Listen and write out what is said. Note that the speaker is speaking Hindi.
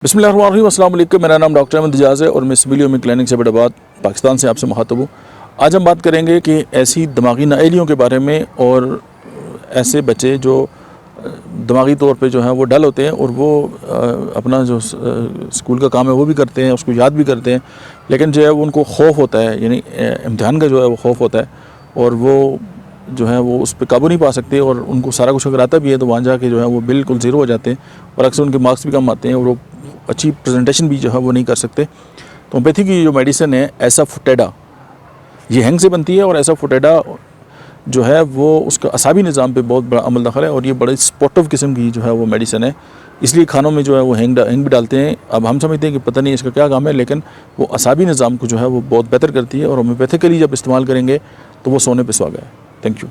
बिस्मिल्लाहिर्रहमानिर्रहीम, अस्सलाम वालेकुम। मेरा नाम डॉक्टर अहमद एजाज़ है और मैं सिमिलिया क्लिनिक से अब्बोत्ताबाद पाकिस्तान से आपसे मुखातब हूँ। आज हम बात करेंगे कि ऐसी दिमागी नाअहलियों के बारे में और ऐसे बच्चे जो दिमागी तौर पे जो है वो डल होते हैं और वो अपना जो स्कूल का काम है वो भी करते हैं, उसको याद भी करते हैं, लेकिन जो है वो उनको खौफ होता है, यानी इम्तिहान का जो है वो खौफ होता है और वो जो है वो उस पर काबू नहीं पा सकते और उनको सारा कुछ अगर आता भी है तो वहाँ जाके जो है वो बिल्कुल ज़ीरो हो जाते हैं और अक्सर उनके मार्क्स भी कम आते हैं और वो अच्छी प्रेजेंटेशन भी जो है वो नहीं कर सकते। तो होम्योपैथी की जो मेडिसिन है एसाफोएटिडा, ये हैंग से बनती है और एसाफोएटिडा जो है वो उसका असाबी निज़ाम पे बहुत बड़ा अमल दखल है और ये बड़े स्पोर्टिव किस्म की जो है वो मेडिसिन है, इसलिए खानों में जो है वो हैंग भी डालते हैं। अब हम समझते हैं कि पता नहीं इसका क्या काम है, लेकिन वो असाबी निज़ाम को जो है वो बहुत बेहतर करती है और होम्योपैथिकली जब इस्तेमाल करेंगे तो वो सोने पे सुहागा है। Thank you.